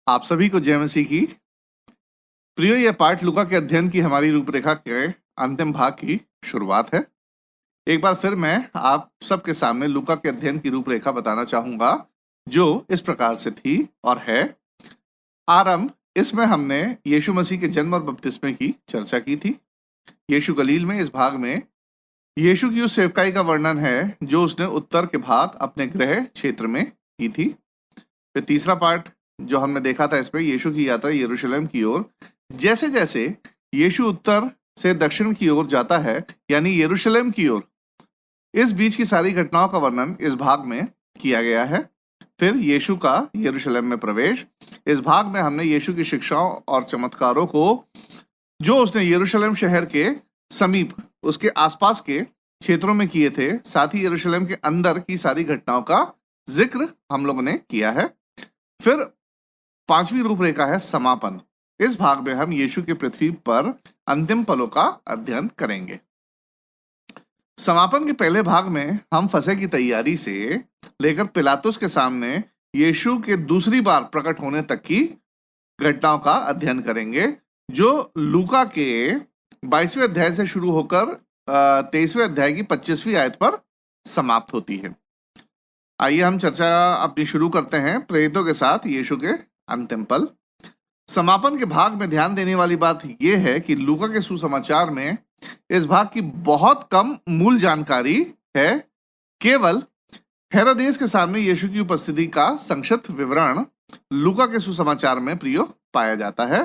आप सभी को जय मसीह की। प्रियो, यह पाठ लूका के अध्ययन की हमारी रूपरेखा के अंतिम भाग की शुरुआत है। एक बार फिर मैं आप सबके सामने लूका के अध्ययन की रूपरेखा बताना चाहूंगा, जो इस प्रकार से थी और है। आरंभ इसमें हमने यीशु मसीह के जन्म और बपतिस्मे की चर्चा की थी। यीशु गलील में इस भाग में यीशु की उस सेवकाई का वर्णन है जो उसने उत्तर के भाग अपने गृह क्षेत्र में की थी। फिर तीसरा पाठ जो हमने देखा था, इसमें यीशु की यात्रा यरूशलेम की ओर। जैसे जैसे यीशु उत्तर से दक्षिण की ओर जाता है, यानी यरूशलेम की ओर, इस बीच की सारी घटनाओं का वर्णन इस भाग में किया गया है। फिर यीशु का यरूशलेम में प्रवेश। इस भाग में हमने यीशु की शिक्षाओं और चमत्कारों को जो उसने यरूशलेम शहर के समीप, उसके आसपास के क्षेत्रों में किए थे, साथ ही यरूशलेम के अंदर की सारी घटनाओं का जिक्र हम लोगों ने किया है। फिर पांचवी रूपरेखा है समापन। इस भाग में हम यीशु के पृथ्वी पर अंतिम पलों का अध्ययन करेंगे। समापन के पहले भाग में हम फसह की तैयारी से लेकर पिलातुस के सामने यीशु के दूसरी बार प्रकट होने तक की घटनाओं का अध्ययन करेंगे, जो लूका के 22वें अध्याय से शुरू होकर 23वें अध्याय की 25वीं आयत पर समाप्त होती है। आइए हम चर्चा अपनी शुरू करते हैं प्रेरितों के साथ यीशु के अंतिम पल। समापन के भाग में ध्यान देने वाली बात यह है कि लूका के सुसमाचार में इस भाग की बहुत कम मूल जानकारी है। केवल हेरोदेस के सामने यीशु की उपस्थिति का संक्षिप्त विवरण लूका के सुसमाचार में प्रियो पाया जाता है।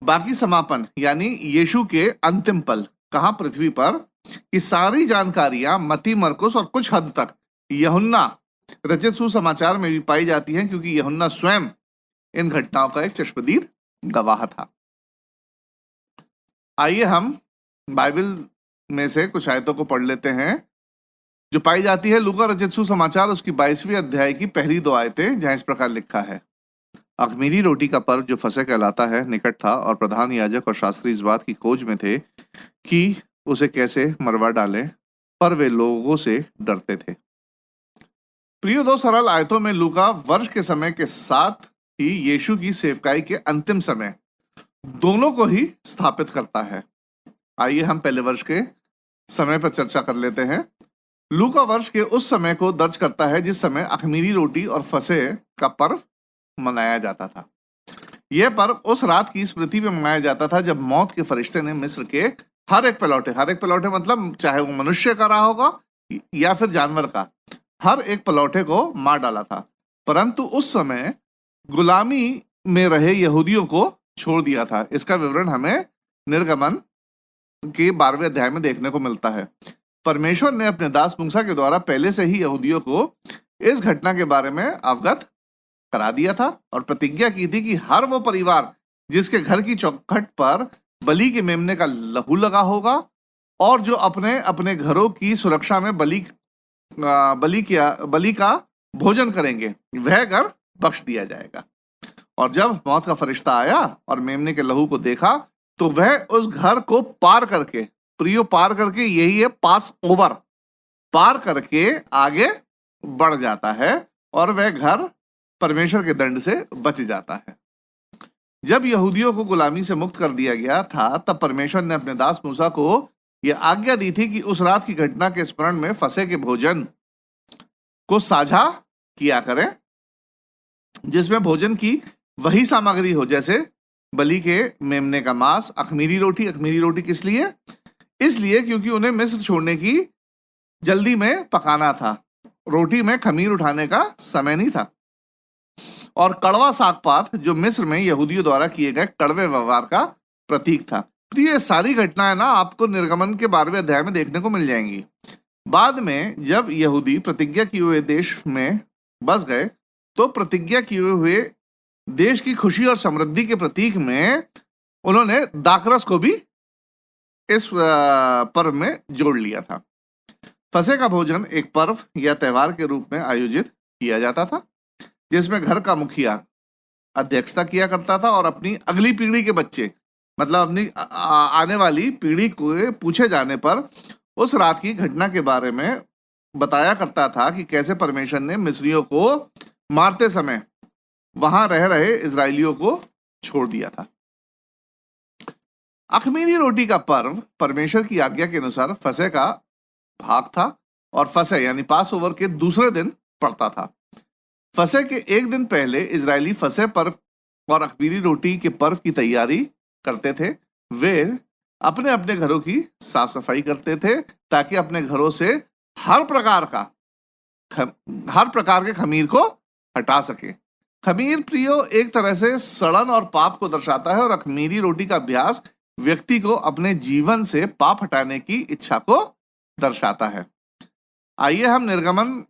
बाकी समापन यानी यीशु के अंतिम पल कहां पृथ्वी पर की सारी जानकारियां मत्ती, मरकुस और कुछ हद तक यूहन्ना रचित सुसमाचार में भी पाई जाती हैं, क्योंकि यूहन्ना स्वयं इन घटनाओं का एक चश्मदीद गवाह था। आइए हम बाइबल में से कुछ आयतों को पढ़ लेते हैं जो पाई जाती है लूका रचित सुसमाचार उसकी 22वीं अध्याय की पहली 2 आयतें, जहां इस प्रकार लिखा है। अख़मीरी रोटी का पर्व जो फसह कहलाता है निकट था, और प्रधान याजक और शास्त्री इस बात की खोज में थे कि उसे कैसे मरवा डालें, पर वे लोगों से डरते थे। प्रियो, 2 सरल आयतों में लूका वर्ष के समय के साथ ही यीशु की सेवकाई के अंतिम समय दोनों को ही स्थापित करता है। आइए हम पहले वर्ष के समय पर चर्चा कर लेते हैं। लूका वर्ष के उस समय को दर्ज करता है जिस समय अख़मीरी रोटी और फसह का पर्व मनाया जाता था। यह पर्व उस रात की स्मृति में मनाया जाता था जब मौत के फरिश्ते ने मिस्र के हर एक पलौठे मतलब चाहे वो मनुष्य का रहा होगा या फिर जानवर का, हर एक पलौठे को मार डाला था। परंतु उस समय गुलामी में रहे यहूदियों को छोड़ दिया था। इसका विवरण हमें निर्गमन के 12वें अध्याय में देखने को मिलता है। परमेश्वर ने अपने दास मूसा के द्वारा पहले से ही यहूदियों को इस घटना के बारे में अवगत करा दिया था और प्रतिज्ञा की थी कि हर वो परिवार जिसके घर की चौखट पर बलि के मेमने का लहू लगा होगा और जो अपने अपने घरों की सुरक्षा में बलि का भोजन करेंगे, वह घर बख्श दिया जाएगा। और जब मौत का फरिश्ता आया और मेमने के लहू को देखा, तो वह उस घर को पार करके, प्रियो पार करके, यही है पास ओवर, पार करके आगे बढ़ जाता है और वह घर परमेश्वर के दंड से बच जाता है। जब यहूदियों को गुलामी से मुक्त कर दिया गया था, तब परमेश्वर ने अपने दास मूसा को यह आज्ञा दी थी कि उस रात की घटना के स्मरण में फसह के भोजन को साझा किया करें, जिसमें भोजन की वही सामग्री हो जैसे बलि के मेमने का मांस, अख़मीरी रोटी किस लिए? इसलिए क्योंकि उन्हें मिस्र छोड़ने की जल्दी में पकाना था। रोटी में खमीर उठाने का समय नहीं था। और कड़वा सागपात जो मिस्र में यहूदियों द्वारा किए गए कड़वे व्यवहार का प्रतीक था। तो ये सारी घटनाएं ना आपको निर्गमन के 12वें अध्याय में देखने को मिल जाएंगी। बाद में जब यहूदी प्रतिज्ञा किए हुए देश में बस गए, तो प्रतिज्ञा किए हुए देश की खुशी और समृद्धि के प्रतीक में उन्होंने दाखरस को भी इस पर्व में जोड़ लिया था। फसह का भोजन एक पर्व या त्यौहार के रूप में आयोजित किया जाता था, जिसमें घर का मुखिया अध्यक्षता किया करता था और अपनी अगली पीढ़ी के बच्चे, मतलब अपनी आने वाली पीढ़ी को पूछे जाने पर उस रात की घटना के बारे में बताया करता था कि कैसे परमेश्वर ने मिस्रियों को मारते समय वहां रह रहे इजरायलियों को छोड़ दिया था। अखमीरी रोटी का पर्व परमेश्वर की आज्ञा के अनुसार फसह का भाग था और फसह यानी पास ओवर के दूसरे दिन पड़ता था। फसह के एक दिन पहले इजरायली फसह पर्व और अखमीरी रोटी के पर्व की तैयारी करते थे। वे अपने अपने घरों की साफ सफाई करते थे ताकि अपने घरों से हर प्रकार के खमीर को हटा सके। खमीर प्रियो एक तरह से सड़न और पाप को दर्शाता है और अखमीरी रोटी का अभ्यास व्यक्ति को अपने जीवन से पाप हटाने की इच्छा को दर्शाता है। आइए हम निर्गमन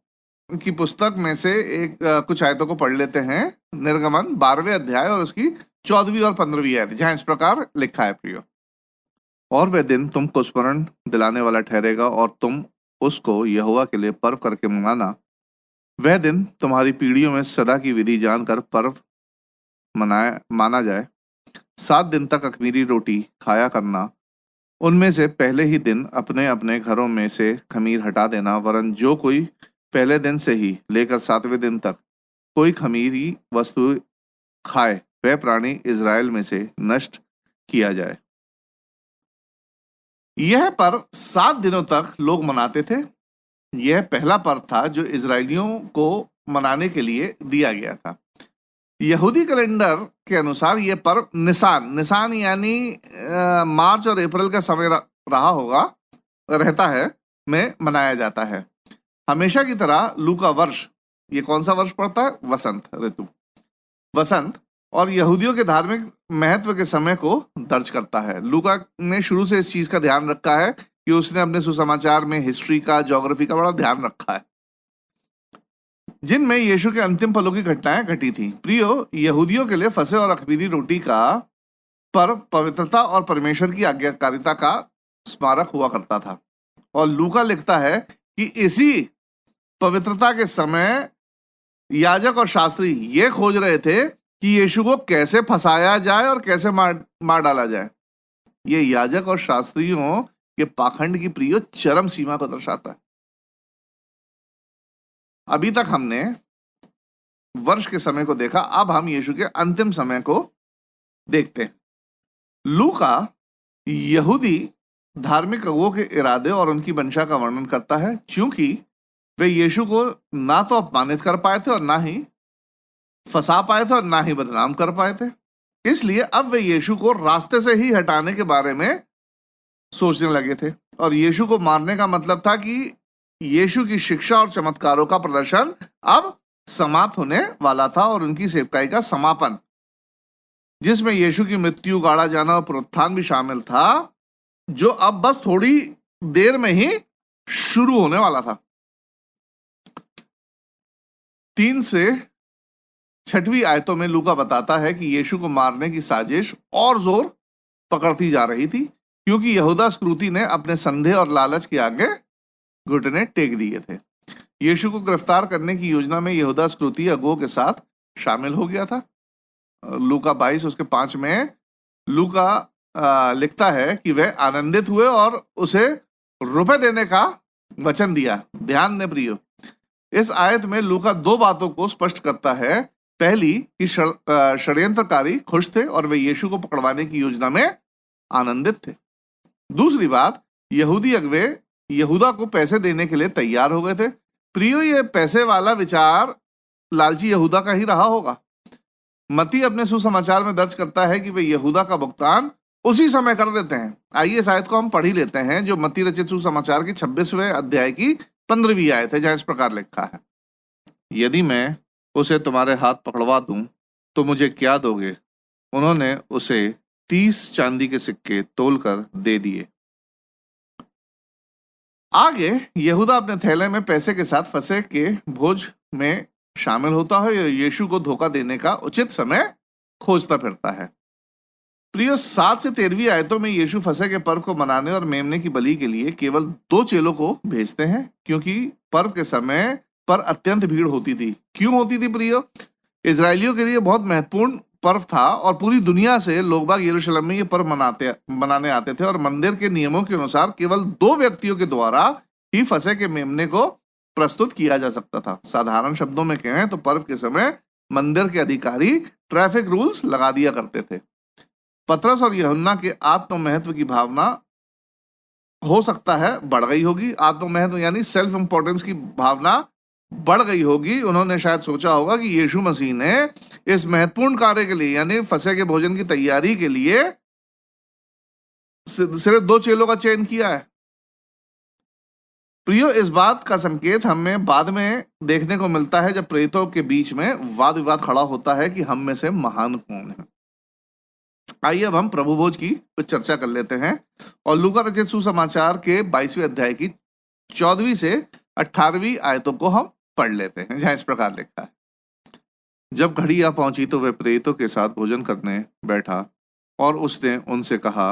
की पुस्तक में से कुछ आयतों को पढ़ लेते हैं। निर्गमन 12वें अध्याय और उसकी 14वीं और 15वीं आयत, जहां इस प्रकार लिखा है प्रियो, और वह दिन तुमको स्मरण दिलाने वाला ठहरेगा और तुम उसको यहोवा के लिए पर्व करके मनाना। वह दिन तुम्हारी पीढ़ियों में सदा की विधि जानकर पर्व माना जाए। 7 दिन तक अखमीरी रोटी खाया करना। उनमें से पहले ही दिन अपने अपने घरों में से खमीर हटा देना, वरन जो कोई पहले दिन से ही लेकर 7वें दिन तक कोई खमीरी वस्तु खाए वह प्राणी इजराइल में से नष्ट किया जाए। यह पर्व 7 दिनों तक लोग मनाते थे। यह पहला पर्व था जो इजरायलियों को मनाने के लिए दिया गया था। यहूदी कैलेंडर के अनुसार यह पर्व निसान यानी मार्च और अप्रैल का समय रहता है में मनाया जाता है। हमेशा की तरह लूका वर्ष, ये कौन सा वर्ष पड़ता है? वसंत ऋतु, वसंत और यहूदियों के धार्मिक महत्व के समय को दर्ज करता है। लूका ने शुरू से इस चीज का ध्यान रखा है कि उसने अपने सुसमाचार में हिस्ट्री का, ज्योग्राफी का बड़ा ध्यान रखा है, जिनमें यीशु के अंतिम पलों की घटनाएं घटी थी। प्रियो, यहूदियों के लिए फसह और अखमीरी रोटी का पर्व पवित्रता और परमेश्वर की आज्ञाकारिता का स्मारक हुआ करता था। और लूका लिखता है कि इसी पवित्रता के समय याजक और शास्त्री ये खोज रहे थे कि यीशु को कैसे फंसाया जाए और कैसे मार डाला जाए। ये याजक और शास्त्रियों के पाखंड की प्रियो चरम सीमा को दर्शाता है। अभी तक हमने वर्ष के समय को देखा, अब हम यीशु के अंतिम समय को देखते हैं। लूका यहूदी धार्मिक अगुओं के इरादे और उनकी मंशा का वर्णन करता है, क्योंकि वे यीशु को ना तो अपमानित कर पाए थे और ना ही फंसा पाए थे और ना ही बदनाम कर पाए थे। इसलिए अब वे यीशु को रास्ते से ही हटाने के बारे में सोचने लगे थे। और यीशु को मारने का मतलब था कि यीशु की शिक्षा और चमत्कारों का प्रदर्शन अब समाप्त होने वाला था और उनकी सेवकाई का समापन, जिसमें यीशु की मृत्यु, गाड़ा जाना और पुनरुत्थान भी शामिल था, जो अब बस थोड़ी देर में ही शुरू होने वाला था। 3 से 6वीं आयतों में लूका बताता है कि यीशु को मारने की साजिश और जोर पकड़ती जा रही थी, क्योंकि यहूदा इस्करियोती ने अपने संदेह और लालच के आगे घुटने टेक दिए थे। यीशु को गिरफ्तार करने की योजना में यहूदा इस्करियोती अगुओं के साथ शामिल हो गया था। लूका 22 उसके 5 में लूका लिखता है कि वह आनंदित हुए और उसे रुपए देने का वचन दिया। ध्यान दें प्रियो, इस आयत में लूका 2 बातों को स्पष्ट करता है। पहली कि षड्यंत्रकारी खुश थे और वे यीशु को पकड़वाने की योजना में आनंदित थे। दूसरी बात, यहूदी अगुवे यहूदा को पैसे देने के लिए तैयार हो गए थे। प्रियो, ये पैसे वाला विचार लालची यहूदा का ही रहा होगा। मत्ती अपने सुसमाचार में दर्ज करता है कि वे यहूदा का भुगतान उसी समय कर देते हैं। आइए इस आयत को हम पढ़ ही लेते हैं, जो मत्ती रचित सुसमाचार की 26वें अध्याय की 15वीं आयत है, जहां इस प्रकार लिखा है, यदि मैं उसे तुम्हारे हाथ पकड़वा दूं तो मुझे क्या दोगे? उन्होंने उसे 30 चांदी के सिक्के तोलकर दे दिए। आगे यहूदा अपने थैले में पैसे के साथ फसह के भोज में शामिल होता है और यीशु को धोखा देने का उचित समय खोजता फिरता है। प्रियो, 7 से 13वीं आयतों में यीशु फसह के पर्व को मनाने और मेमने की बलि के लिए केवल 2 चेलों को भेजते हैं, क्योंकि पर्व के समय पर अत्यंत भीड़ होती थी। क्यों होती थी प्रियो? इजरायलियों के लिए बहुत महत्वपूर्ण पर्व था और पूरी दुनिया से लोग बाग यरूशलेम में ये पर्व मनाने आते थे और मंदिर के नियमों के अनुसार केवल 2 व्यक्तियों के द्वारा ही फसह के मेमने को प्रस्तुत किया जा सकता था। साधारण शब्दों में कहें तो पर्व के समय मंदिर के अधिकारी ट्रैफिक रूल्स लगा दिया करते थे। पतरस और यूहन्ना के आत्म महत्व की भावना हो सकता है बढ़ गई होगी। आत्म महत्व यानी सेल्फ इंपॉर्टेंस की भावना बढ़ गई होगी। उन्होंने शायद सोचा होगा कि यीशु मसीह ने इस महत्वपूर्ण कार्य के लिए यानी फसह के भोजन की तैयारी के लिए सिर्फ 2 चेलों का चयन किया है। प्रियो, इस बात का संकेत हमें बाद में देखने को मिलता है जब प्रेरितों के बीच में वाद विवाद खड़ा होता है कि हम में से महान कौन है। आइए अब हम प्रभु भोज की कुछ चर्चा कर लेते हैं और लूका रचित सुसमाचार के 22वें अध्याय की 14वीं से 18वीं आयतों को हम पढ़ लेते हैं, जहां इस प्रकार लिखा है। जब घड़ी आ पहुंची तो वह प्रेरितों के साथ भोजन करने बैठा और उसने उनसे कहा,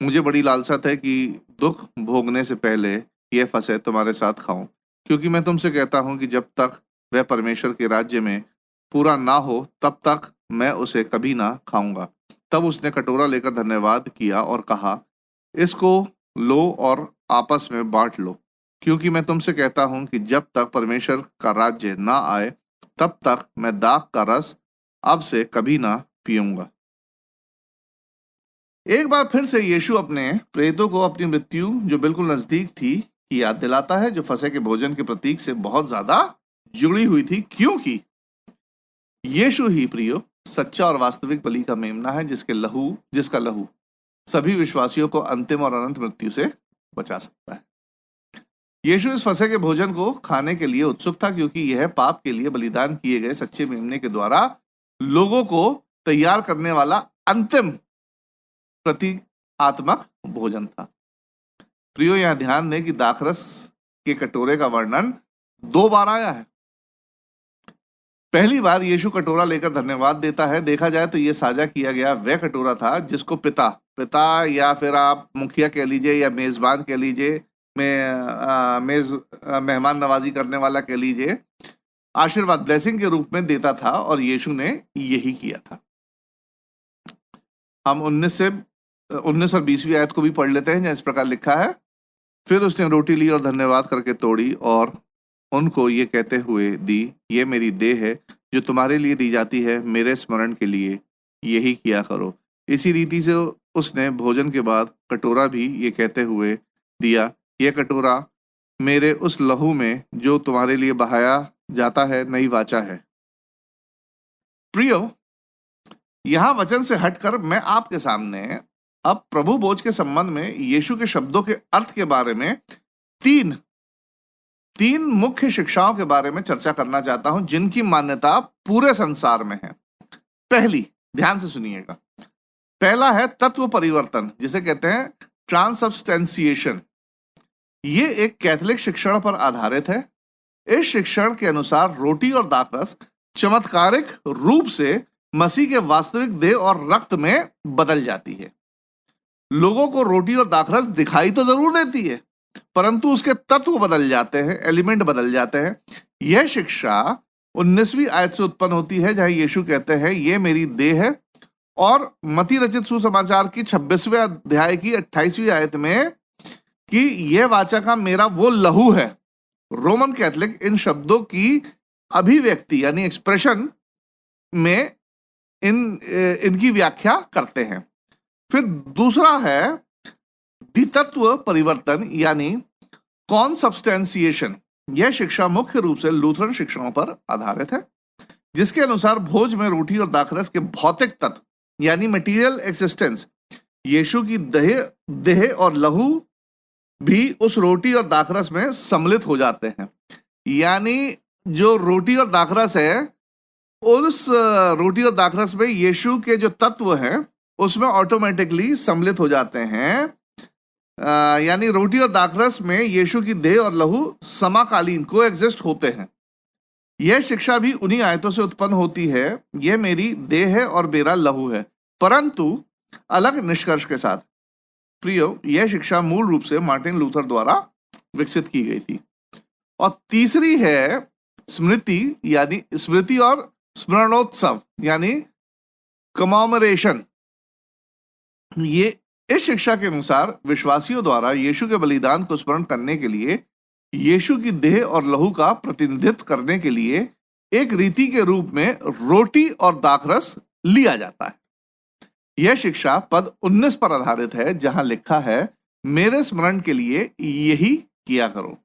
मुझे बड़ी लालसा है कि दुख भोगने से पहले यह फसह तुम्हारे साथ खाऊं, क्योंकि मैं तुमसे कहता हूं कि जब तक वह परमेश्वर के राज्य में पूरा ना हो तब तक मैं उसे कभी ना खाऊंगा। तब उसने कटोरा लेकर धन्यवाद किया और कहा, इसको लो और आपस में बांट लो, क्योंकि मैं तुमसे कहता हूं कि जब तक परमेश्वर का राज्य ना आए तब तक मैं दाख का रस अब से कभी ना पीऊंगा। एक बार फिर से यीशु अपने प्रेरितों को अपनी मृत्यु जो बिल्कुल नजदीक थी की याद दिलाता है, जो फसह के भोजन के प्रतीक से बहुत ज्यादा जुड़ी हुई थी, क्योंकि यीशु ही प्रियो सच्चा और वास्तविक बलि का मेमना है जिसका लहू सभी विश्वासियों को अंतिम और अनंत मृत्यु से बचा सकता है। यीशु इस फसह के भोजन को खाने के लिए उत्सुक था, क्योंकि यह पाप के लिए बलिदान किए गए सच्चे मेमने के द्वारा लोगों को तैयार करने वाला अंतिम प्रतीकात्मक भोजन था। प्रियो, यहां ध्यान दें कि दाखरस के कटोरे का वर्णन 2 बार आया है। पहली बार यीशु कटोरा लेकर धन्यवाद देता है। देखा जाए तो यह साझा किया गया वह कटोरा था जिसको पिता या फिर आप मुखिया कह लीजिए या मेजबान कह लीजिए, मेहमान नवाजी करने वाला कह लीजिए, आशीर्वाद ब्लेसिंग के रूप में देता था और यीशु ने यही किया था। हम 19 और 20वीं आयत को भी पढ़ लेते हैं, जहां इस प्रकार लिखा है, फिर उसने रोटी ली और धन्यवाद करके तोड़ी और उनको ये कहते हुए दी, ये मेरी देह है जो तुम्हारे लिए दी जाती है, मेरे स्मरण के लिए यही किया करो। इसी रीति से उसने भोजन के बाद कटोरा भी ये कहते हुए दिया, यह कटोरा मेरे उस लहू में जो तुम्हारे लिए बहाया जाता है नई वाचा है। प्रियो, यहां वचन से हटकर मैं आपके सामने अब प्रभु भोज के संबंध में यीशु के शब्दों के अर्थ के बारे में तीन मुख्य शिक्षाओं के बारे में चर्चा करना चाहता हूं, जिनकी मान्यता पूरे संसार में है। पहली, ध्यान से सुनिएगा, पहला है तत्व परिवर्तन, जिसे कहते हैं ट्रांसब्सटेंशिएशन। ये एक कैथोलिक शिक्षण पर आधारित है। इस शिक्षण के अनुसार रोटी और दाखरस चमत्कारिक रूप से मसीह के वास्तविक देह और रक्त में बदल जाती है। लोगों को रोटी और दाखरस दिखाई तो जरूर देती है, परंतु उसके तत्व बदल जाते हैं, एलिमेंट बदल जाते हैं। यह शिक्षा 19वीं आयत से उत्पन्न होती है, जहां यीशु कहते हैं, ये मेरी देह है, और मत्ती रचित सुसमाचार की 26वें अध्याय की 28वीं आयत में कि यह वाचा का मेरा वो लहू है। रोमन कैथोलिक इन शब्दों की अभिव्यक्ति यानी एक्सप्रेशन में इनकी व्याख्या करते हैं। फिर दूसरा है द्वितत्व परिवर्तन यानी कॉन्सब्सटेंशिएशन। यह शिक्षा मुख्य रूप से लूथरन शिक्षाओं पर आधारित है, जिसके अनुसार भोज में रोटी और दाखरस के भौतिक तत्व यानी मटेरियल एक्सिस्टेंस, यीशु की देह और लहू भी उस रोटी और दाखरस में सम्मिलित हो जाते हैं। यानी जो रोटी और दाखरस है, उस रोटी और दाखरस में यीशु के जो तत्व हैं उसमें ऑटोमेटिकली सम्मिलित हो जाते हैं। यानी रोटी और दाखरस में यीशु की देह और लहू समाकालीन कोएग्जिस्ट होते हैं। यह शिक्षा भी उन्हीं आयतों से उत्पन्न होती है, यह मेरी देह है और मेरा लहू है, परंतु अलग निष्कर्ष के साथ। प्रियो, यह शिक्षा मूल रूप से मार्टिन लूथर द्वारा विकसित की गई थी। और तीसरी है स्मृति और स्मरणोत्सव यानी कमेमोरेशन। ये इस शिक्षा के अनुसार विश्वासियों द्वारा यीशु के बलिदान को स्मरण करने के लिए, यीशु की देह और लहू का प्रतिनिधित्व करने के लिए एक रीति के रूप में रोटी और दाखरस लिया जाता है। यह शिक्षा पद 19 पर आधारित है, जहां लिखा है, मेरे स्मरण के लिए यही किया करो।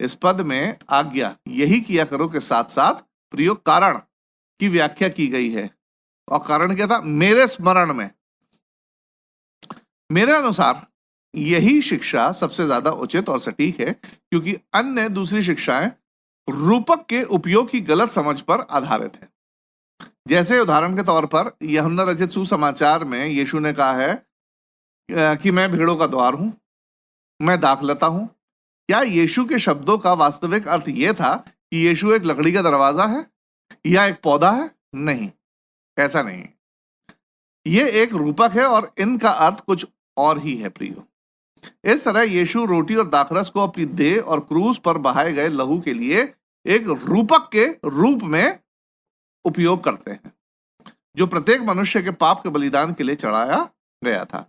इस पद में आज्ञा यही किया करो के साथ साथ प्रयोग कारण की व्याख्या की गई है। और कारण क्या था? मेरे स्मरण में। मेरे अनुसार यही शिक्षा सबसे ज्यादा उचित और सटीक है, क्योंकि अन्य दूसरी शिक्षाएं रूपक के उपयोग की गलत समझ पर आधारित है। जैसे उदाहरण के तौर पर यूहन्ना रचित सुसमाचार में यीशु ने कहा है कि मैं भेड़ों का द्वार हूं, मैं दाखलता हूं। क्या यीशु के शब्दों का वास्तविक अर्थ यह था कि यीशु एक लकड़ी का दरवाजा है या एक पौधा है? नहीं, ऐसा नहीं। यह एक रूपक है और इनका अर्थ कुछ और ही है प्रियो। इस तरह यीशु रोटी और दाखरस को अपनी देह और क्रूस पर बहाए गए लहू के लिए एक रूपक के रूप में उपयोग करते हैं, जो प्रत्येक मनुष्य के पाप के बलिदान के लिए चढ़ाया गया था।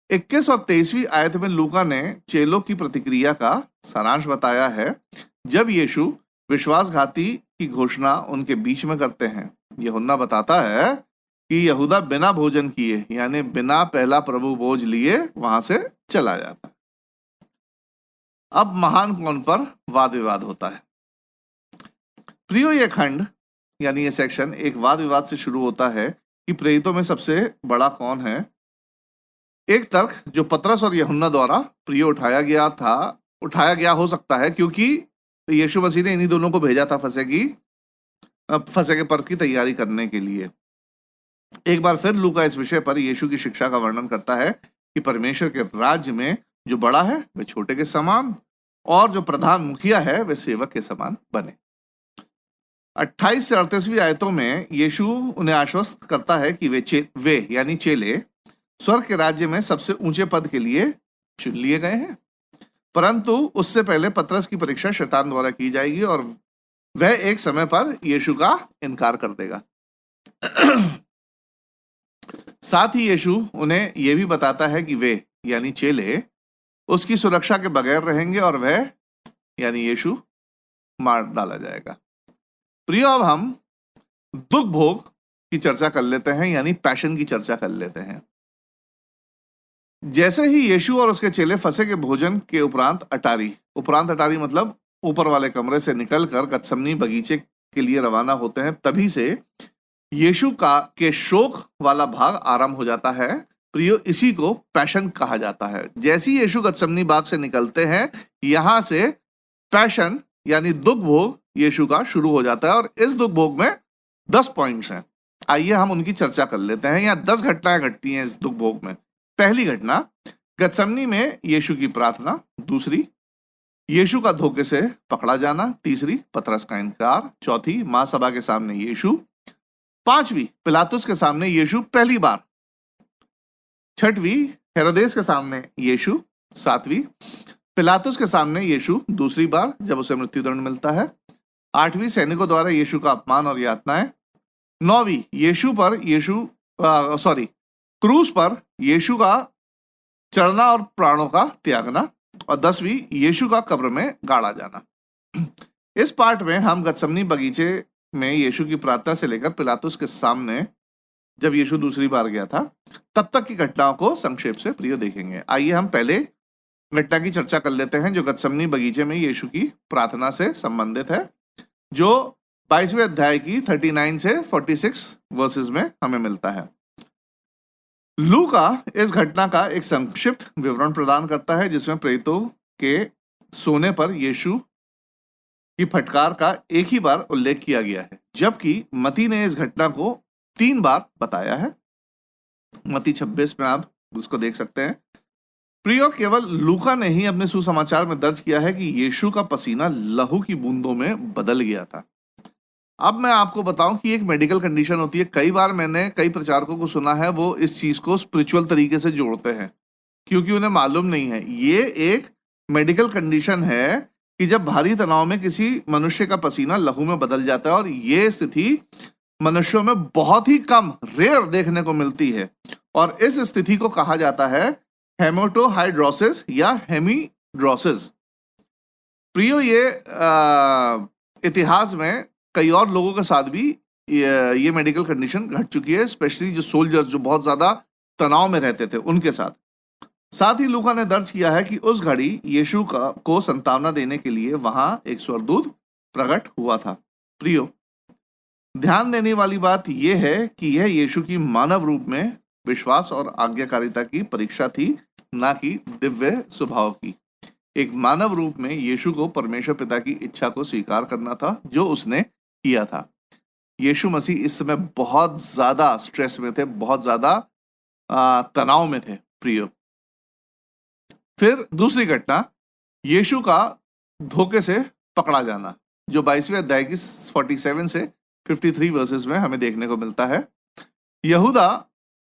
21 और 23वीं आयत में लूका ने चेलों की प्रतिक्रिया का सारांश बताया है, जब यीशु विश्वासघाती की घोषणा उनके बीच में करते हैं। यूहन्ना बताता है कि यहूदा बिना भोजन किए, यानी बिना पहला प्रभु भोज लिए, वहां से चला जाता है। अब महान कौन पर वाद विवाद होता है। प्रियो, यह खंड यानी ये सेक्शन एक वाद विवाद से शुरू होता है कि प्रेरितों में सबसे बड़ा कौन है। एक तर्क जो पतरस और यूहन्ना द्वारा प्रियो उठाया गया हो सकता है, क्योंकि यीशु मसीह ने इन्हीं दोनों को भेजा था फसह के पर्व की तैयारी करने के लिए। एक बार फिर लूका इस विषय पर यीशु की शिक्षा का वर्णन करता है कि परमेश्वर के राज्य में जो बड़ा है वह छोटे के समान, और जो प्रधान मुखिया है वह सेवक के समान बने। 28 से 38वीं आयतों में यीशु उन्हें आश्वस्त करता है कि वे यानी चेले स्वर्ग के राज्य में सबसे ऊंचे पद के लिए चुन लिए गए हैं, परंतु उससे पहले पतरस की परीक्षा शैतान द्वारा की जाएगी और वह एक समय पर यीशु का इनकार कर देगा। साथ ही यीशु उन्हें यह भी बताता है कि वे यानी चेले उसकी सुरक्षा के बगैर रहेंगे और वह यानी यीशु मार डाला जाएगा। प्रियो, अब हम दुख भोग की चर्चा कर लेते हैं, यानी पैशन की चर्चा कर लेते हैं। जैसे ही यीशु और उसके चेले फसह के भोजन के उपरांत अटारी मतलब ऊपर वाले कमरे से निकलकर गतसमनी बगीचे के लिए रवाना होते हैं, तभी से यीशु के शोक वाला भाग आरंभ हो जाता है। प्रियो, इसी को पैशन कहा जाता है। जैसे ही यीशु गतसमनी बाग से निकलते हैं, यहां से पैशन यानी दुख भोग यीशु का शुरू हो जाता है, और इस दुख भोग में 10 पॉइंट्स हैं। आइए हम उनकी चर्चा कर लेते हैं। यहाँ 10 घटनाएं घटती हैं इस दुख भोग में। पहली घटना, गतसमनी में यीशु की प्रार्थना। दूसरी, यीशु का धोखे से पकड़ा जाना। तीसरी, पतरस का इनकार। चौथी, महासभा के सामने यीशु। पांचवी, पिलातुस के सामने यीशु पहली बार। छठवीं, हेरोदेस के सामने यीशु। सातवीं, पिलातुस के सामने यीशु दूसरी बार, जब उसे मृत्युदंड मिलता है। आठवीं, सैनिकों द्वारा यीशु का अपमान और यातनाएं। नौवीं, क्रूस पर यीशु का चढ़ना और प्राणों का त्यागना। और 10वीं, यीशु का कब्र में गाड़ा जाना। इस पार्ट में हम गतसमनी बगीचे में यीशु की प्रार्थना से लेकर पिलातुस के सामने जब यीशु दूसरी बार गया था तब तक की घटनाओं को संक्षेप से प्रियो देखेंगे। आइए हम पहले घटना की चर्चा कर लेते हैं, जो गतसमनी बगीचे में यीशु की प्रार्थना से संबंधित है, जो 22वें अध्याय की 39 से 46 वर्सेस में हमें मिलता है। लूका इस घटना का एक संक्षिप्त विवरण प्रदान करता है, जिसमें प्रेरितों के सोने पर यीशु की फटकार का एक ही बार उल्लेख किया गया है, जबकि मती ने इस घटना को 3 बार बताया है। मती 26 में आप उसको देख सकते हैं। प्रियो, केवल लूका ने ही अपने सुसमाचार में दर्ज किया है कि यीशु का पसीना लहू की बूंदों में बदल गया था। अब मैं आपको बताऊं कि एक मेडिकल कंडीशन होती है। कई बार मैंने कई प्रचारकों को सुना है, वो इस चीज को स्पिरिचुअल तरीके से जोड़ते हैं, क्योंकि उन्हें मालूम नहीं है ये एक मेडिकल कंडीशन है कि जब भारी तनाव में किसी मनुष्य का पसीना लहू में बदल जाता है, और ये स्थिति मनुष्यों में बहुत ही कम, रेयर देखने को मिलती है, और इस स्थिति को कहा जाता है हेमेटोहाइड्रोसिस या हेमीड्रोसिस। प्रियो, ये इतिहास में कई और लोगों के साथ भी ये मेडिकल कंडीशन घट चुकी है, स्पेशली जो सोल्जर्स जो बहुत ज्यादा तनाव में रहते थे उनके साथ। साथ ही लूका ने दर्ज किया है कि उस घड़ी यीशु को संतावना देने के लिए वहां एक स्वर्गदूत प्रकट हुआ था। प्रियो, ध्यान देने वाली बात यह है कि यह यीशु की मानव रूप में विश्वास और आज्ञाकारिता की परीक्षा थी, ना कि दिव्य स्वभाव की। एक मानव रूप में यीशु को परमेश्वर पिता की इच्छा को स्वीकार करना था जो उसने किया था। यीशु मसीह इस समय बहुत ज्यादा स्ट्रेस में थे, बहुत ज्यादा तनाव में थे। प्रियो, फिर दूसरी घटना, यीशु का धोखे से पकड़ा जाना, जो 22वें अध्याय की 47 से 53 वर्सेस में हमें देखने को मिलता है। यहूदा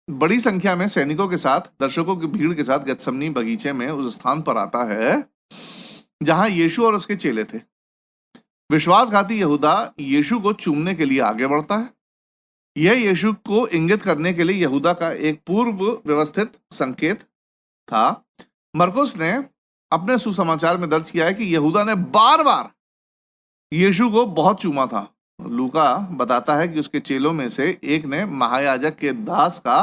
बड़ी संख्या में सैनिकों के साथ, दर्शकों की भीड़ के साथ गेत्समनी बगीचे में उस स्थान पर आता है जहां यीशु और उसके चेले थे। विश्वासघाती यहूदा यीशु को चूमने के लिए आगे बढ़ता है। यह यीशु को इंगित करने के लिए यहूदा का एक पूर्व व्यवस्थित संकेत था। मरकुस ने अपने सुसमाचार में दर्ज किया है कि यहूदा ने बार बार यीशु को बहुत चूमा था। लूका बताता है कि उसके चेलों में से एक ने महायाजक के दास का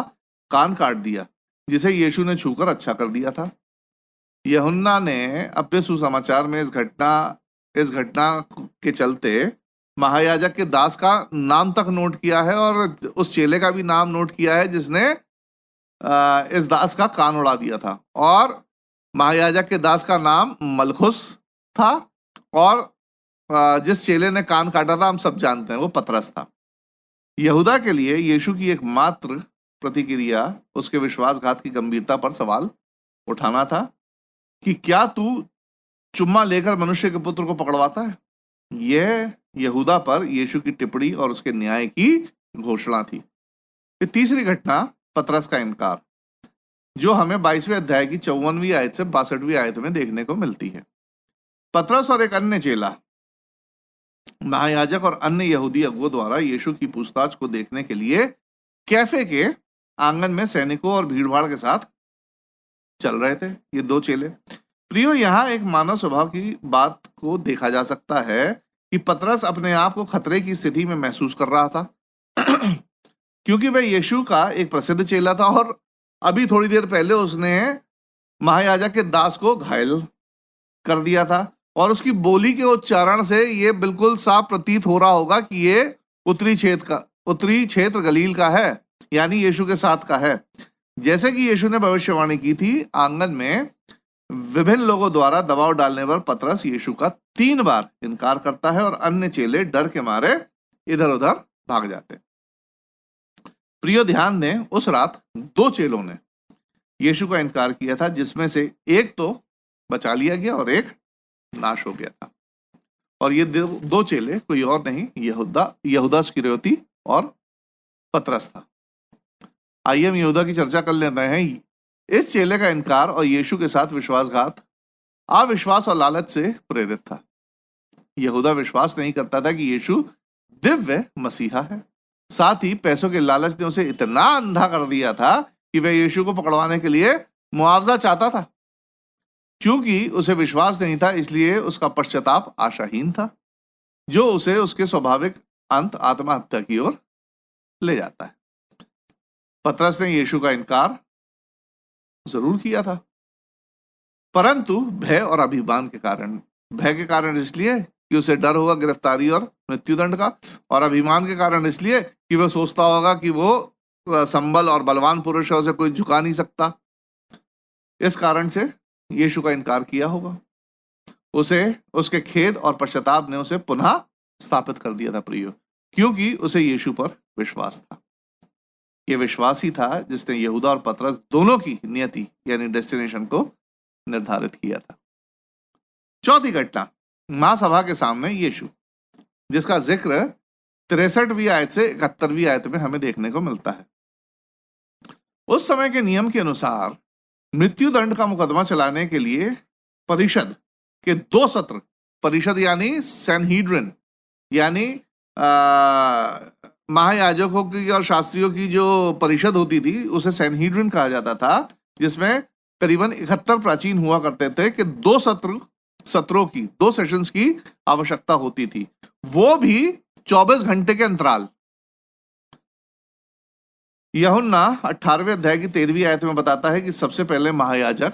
कान काट दिया, जिसे यीशु ने छूकर अच्छा कर दिया था। यूहन्ना ने अपने सुसमाचार में इस घटना के चलते महायाजक के दास का नाम तक नोट किया है और उस चेले का भी नाम नोट किया है जिसने इस दास का कान उड़ा दिया था। और महायाजक के दास का नाम मलखुस था और जिस चेले ने कान काटा था हम सब जानते हैं, वो पतरस था। यहूदा के लिए यीशु की एकमात्र प्रतिक्रिया उसके विश्वासघात की गंभीरता पर सवाल उठाना था कि क्या तू चुम्मा लेकर मनुष्य के पुत्र को पकड़वाता है। यह यहूदा पर यीशु की टिप्पणी और उसके न्याय की घोषणा थी। ये तीसरी घटना, पतरस का इनकार, जो हमें 22वें अध्याय की 54वीं आयत से 62वीं आयत में देखने को मिलती है। पतरस और एक अन्य चेला महायाजक और अन्य यहूदी अगुओं द्वारा यीशु की पूछताछ को देखने के लिए कैफे के आंगन में सैनिकों और भीड़भाड़ के साथ चल रहे थे। ये दो चेले। प्रियो, यहाँ एक मानव स्वभाव की बात को देखा जा सकता है कि पतरस अपने आप को खतरे की स्थिति में महसूस कर रहा था क्योंकि वह यीशु का एक प्रसिद्ध चेला था और अभी थोड़ी देर पहले उसने महायाजक के दास को घायल कर दिया था। और उसकी बोली के उच्चारण से यह बिल्कुल साफ प्रतीत हो रहा होगा कि ये उत्तरी क्षेत्र गलील का है, यानी यीशु के साथ का है। जैसे कि यीशु ने भविष्यवाणी की थी, आंगन में विभिन्न लोगों द्वारा दबाव डालने पर पतरस यीशु का 3 बार इनकार करता है और अन्य चेले डर के मारे इधर उधर भाग जाते। प्रियो, ध्यान दें, उस रात 2 चेलों ने यीशु का इनकार किया था, जिसमें से एक तो बचा लिया गया और एक नाश हो गया था। और ये 2 चेले कोई और नहीं, यहूदा इस्करियोती और पतरस था। आइए हम यहूदा की चर्चा कर लेते हैं। इस चेले का इनकार और यीशु के साथ विश्वासघात अविश्वास और लालच से प्रेरित था। यहूदा विश्वास नहीं करता था कि यीशु दिव्य मसीहा है। साथ ही पैसों के लालच ने उसे इतना अंधा कर दिया था कि वह यीशु को पकड़वाने के लिए मुआवजा चाहता था। क्योंकि उसे विश्वास नहीं था, इसलिए उसका पश्चाताप आशाहीन था, जो उसे उसके स्वाभाविक अंत आत्महत्या की ओर ले जाता है। पतरस ने यीशु का इनकार जरूर किया था, परंतु भय और अभिमान के कारण। भय के कारण इसलिए कि उसे डर होगा गिरफ्तारी और मृत्युदंड का, और अभिमान के कारण इसलिए कि वह सोचता होगा कि वो संबल और बलवान पुरुष है, उसे कोई झुका नहीं सकता। इस कारण से यीशु का इनकार किया होगा। उसे उसके खेद और पश्चाताप ने उसे पुनः स्थापित कर दिया था प्रियो, क्योंकि उसे यीशु पर विश्वास था। यह विश्वास ही था जिसने यहूदा और पतरस दोनों की नियति यानी डेस्टिनेशन को निर्धारित किया था। चौथी घटना, महासभा के सामने यीशु, जिसका जिक्र 63वीं आयत से 71वीं आयत में हमें देखने को मिलता है। उस समय के नियम के अनुसार मृत्युदंड का मुकदमा चलाने के लिए परिषद के 2 सत्र, परिषद यानी सैनहीड्रिन, यानी महायाजकों की और शास्त्रियों की जो परिषद होती थी उसे सैनहीड्रिन कहा जाता था, जिसमें करीबन 71 प्राचीन हुआ करते थे कि 2 सत्रों की 2 सेशंस की आवश्यकता होती थी। वो भी 24 घंटे के अंतराल। यूहन्ना 18वें अध्याय की 13वीं आयत में बताता है कि सबसे पहले महायाजक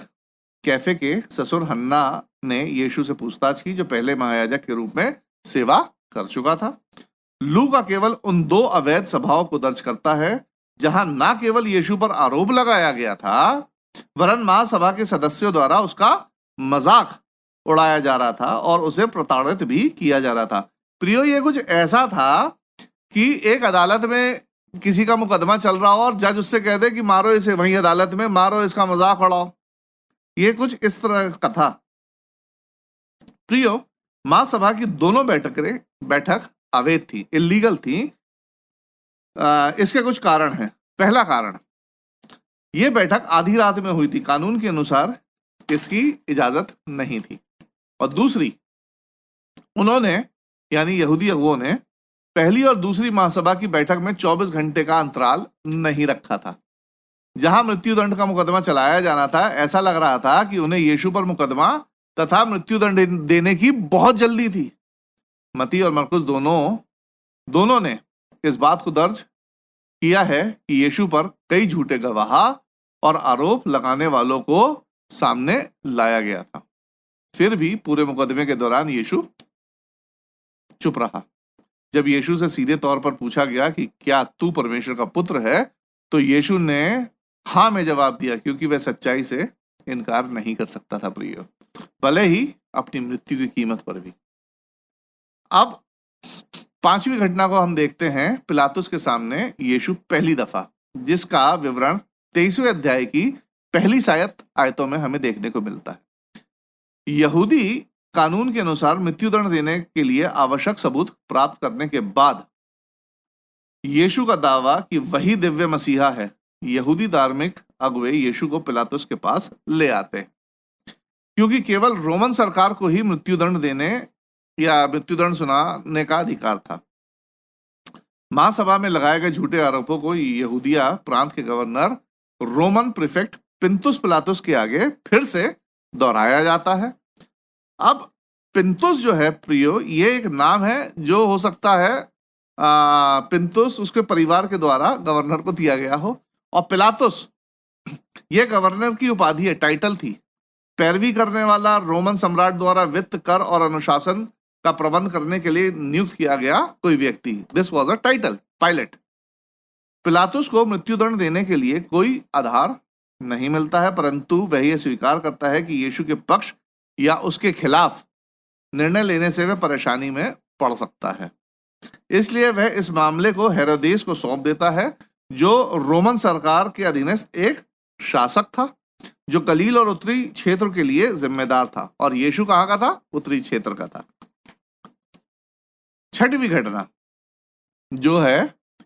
कैफे के ससुर हन्ना ने यीशु से पूछताछ की, जो पहले महायाजक के रूप में सेवा कर चुका था। लूका केवल उन 2 अवैध सभाओं को दर्ज करता है जहां ना केवल यीशु पर आरोप लगाया गया था, वरन महासभा के सदस्यों द्वारा उसका मजाक उड़ाया जा रहा था और उसे प्रताड़ित भी किया जा रहा था। प्रियो, ये कुछ ऐसा था कि एक अदालत में किसी का मुकदमा चल रहा हो और जज उससे कह दे कि मारो इसे, वहीं अदालत में मारो, इसका मजाक उड़ाओ। ये कुछ इस तरह का था। प्रियो, महासभा की दोनों बैठक अवैध थी, इलीगल थी। इसके कुछ कारण हैं। पहला कारण, यह बैठक आधी रात में हुई थी, कानून के अनुसार इसकी इजाजत नहीं थी। और दूसरी, उन्होंने यानी यहूदी अगुओं ने पहली और दूसरी महासभा की बैठक में 24 घंटे का अंतराल नहीं रखा था। जहां मृत्युदंड का मुकदमा चलाया जाना था, ऐसा लग रहा था कि उन्हें यीशु पर मुकदमा तथा मृत्युदंड देने की बहुत जल्दी थी। मती और मरकुस दोनों ने इस बात को दर्ज किया है कि यीशु पर कई झूठे गवाह और आरोप लगाने वालों को सामने लाया गया था। फिर भी पूरे मुकदमे के दौरान यीशु चुप रहा। जब यीशु से सीधे तौर पर पूछा गया कि क्या तू परमेश्वर का पुत्र है, तो यीशु ने हाँ में जवाब दिया, क्योंकि वह सच्चाई से इनकार नहीं कर सकता था प्रियो, भले ही अपनी मृत्यु की कीमत पर भी। अब 5वीं घटना को हम देखते हैं, पिलातुस के सामने यीशु पहली दफा, जिसका विवरण 23वें अध्याय की पहली 7 आयतों में हमें देखने को मिलता है। यहूदी कानून के अनुसार मृत्युदंड देने के लिए आवश्यक सबूत प्राप्त करने के बाद यीशु का दावा कि वही दिव्य मसीहा है, यहूदी धार्मिक अगुवे यीशु को पिलातुस के पास ले आते हैं, क्योंकि केवल रोमन सरकार को ही मृत्युदंड देने या मृत्युदंड सुनाने का अधिकार था। महासभा में लगाए गए झूठे आरोपों को यहूदिया प्रांत के गवर्नर रोमन प्रीफेक्ट पिंतुस पिलातुस के आगे फिर से दोहराया जाता है। अब पिंतुस जो है प्रियो, ये एक नाम है जो हो सकता है पिंतुस उसके परिवार के द्वारा गवर्नर को दिया गया हो, और पिलातुस ये गवर्नर की उपाधि है, टाइटल थी। पैरवी करने वाला रोमन सम्राट द्वारा वित्त, कर और अनुशासन का प्रबंध करने के लिए नियुक्त किया गया कोई व्यक्ति। This was a title, pilot. पिलातुस को मृत्युदंड देने के लिए कोई आधार नहीं मिलता है, परंतु वह यह स्वीकार करता है कि यीशु के पक्ष या उसके खिलाफ निर्णय लेने से वह परेशानी में पड़ सकता है। इसलिए वह इस मामले को हेरोदेस को सौंप देता है, जो रोमन सरकार के अधीनस्थ एक शासक था, जो गलील और उत्तरी क्षेत्र के लिए जिम्मेदार था। और यीशु कहाँ का था? उत्तरी क्षेत्र का था। 6वीं घटना जो है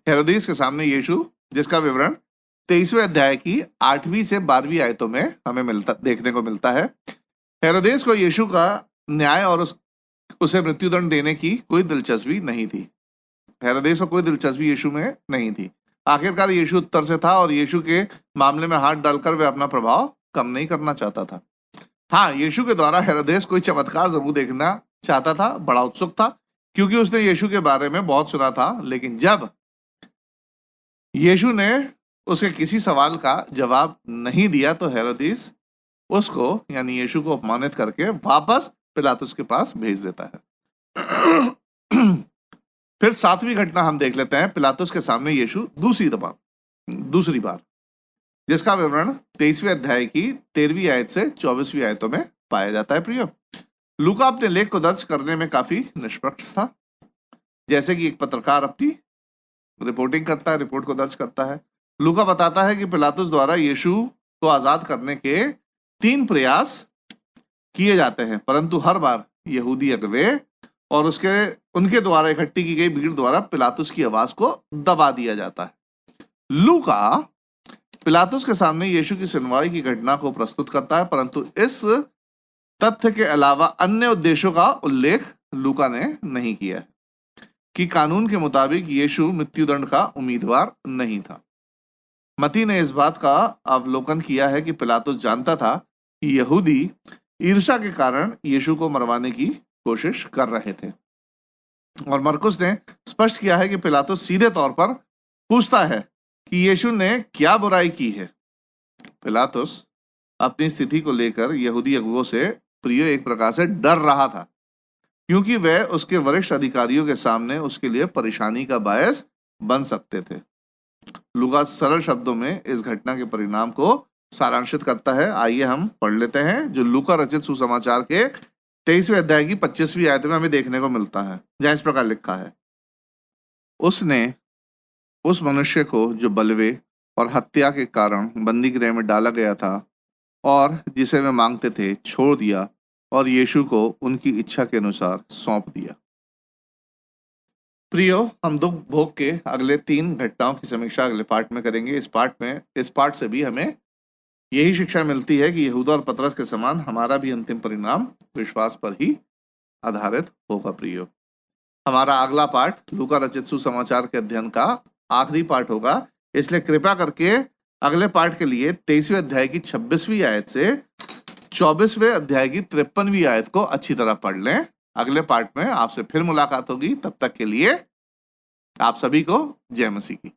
हेरोदेस के सामने यीशु, जिसका विवरण 23वें अध्याय की 8वीं से 12वीं आयतों में हमें देखने को मिलता है। हेरोदेस को यीशु का न्याय और उसे मृत्युदंड देने की कोई दिलचस्पी नहीं थी। हेरोदेस को कोई दिलचस्पी यीशु में नहीं थी। आखिरकार यीशु उत्तर से था और यीशु के मामले में हाथ डालकर वह अपना प्रभाव कम नहीं करना चाहता था। हाँ, यीशु के द्वारा हेरोदेस कोई चमत्कार जरूर देखना चाहता था, बड़ा उत्सुक था, क्योंकि उसने यीशु के बारे में बहुत सुना था। लेकिन जब यीशु ने उसके किसी सवाल का जवाब नहीं दिया, तो हेरोदेस उसको यानी यीशु को अपमानित करके वापस पिलातुस के पास भेज देता है। फिर 7वीं घटना हम देख लेते हैं, पिलातुस के सामने यीशु दूसरी बार, जिसका विवरण 23वें अध्याय की 13वीं आयत से 24वीं आयतों में पाया जाता है। प्रियो, लूका अपने लेख को दर्ज करने में काफी निष्पक्ष था। जैसे कि एक पत्रकार अपनी रिपोर्टिंग करता है, रिपोर्ट को दर्ज करता है। लूका बताता है कि पिलातुस द्वारा यीशु को आजाद करने के 3 प्रयास किए जाते हैं, परंतु हर बार यहूदी अगुवे और उनके द्वारा इकट्ठी की गई भीड़ द्वारा पिलातुस की आवाज को दबा दिया जाता है। लूका पिलातुस के सामने यीशु की सुनवाई की घटना को प्रस्तुत करता है, परंतु इस तथ्य के अलावा अन्य उद्देश्यों का उल्लेख लूका ने नहीं किया कि कानून के मुताबिक यीशु मृत्युदंड का उम्मीदवार नहीं था। मती ने इस बात का अवलोकन किया है कि पिलातुस जानता था कि यहूदी ईर्ष्या के कारण यीशु को मरवाने की कोशिश कर रहे थे। और मरकुस ने स्पष्ट किया है कि पिलातुस सीधे तौर पर पूछता है कि यीशु ने क्या बुराई की है। पिलातुस अपनी स्थिति को लेकर यहूदी अगुवों से प्रियो एक प्रकार से डर रहा था, क्योंकि वह उसके वरिष्ठ अधिकारियों के सामने उसके लिए परेशानी का बायस बन सकते थे। लूका सरल शब्दों में इस घटना के परिणाम को सारांशित करता है। आइए हम पढ़ लेते हैं जो लूका रचित सुसमाचार के 23वें अध्याय की 25वीं आयत में हमें देखने को मिलता है, जहां इस प्रकार लिखा है, उसने उस मनुष्य को जो बलवे और हत्या के कारण बंदी गृह में डाला गया था और जिसे वे मांगते थे छोड़ दिया और यीशु को उनकी इच्छा के अनुसार सौंप दिया। प्रियो, हम दुख भोग के अगले 3 घटनाओं की समीक्षा अगले पार्ट में करेंगे। इस पार्ट से भी हमें यही शिक्षा मिलती है कि यहूदा और पतरस के समान हमारा भी अंतिम परिणाम विश्वास पर ही आधारित होगा। प्रियो, हमारा अगला पार्ट लूका रचित सुसमाचार के अध्ययन का आखिरी पार्ट होगा, इसलिए कृपया करके अगले पार्ट के लिए 23वें अध्याय की 26वीं आयत से 24वें अध्याय की 53वीं आयत को अच्छी तरह पढ़ लें। अगले पार्ट में आपसे फिर मुलाकात होगी। तब तक के लिए आप सभी को जय मसीह की।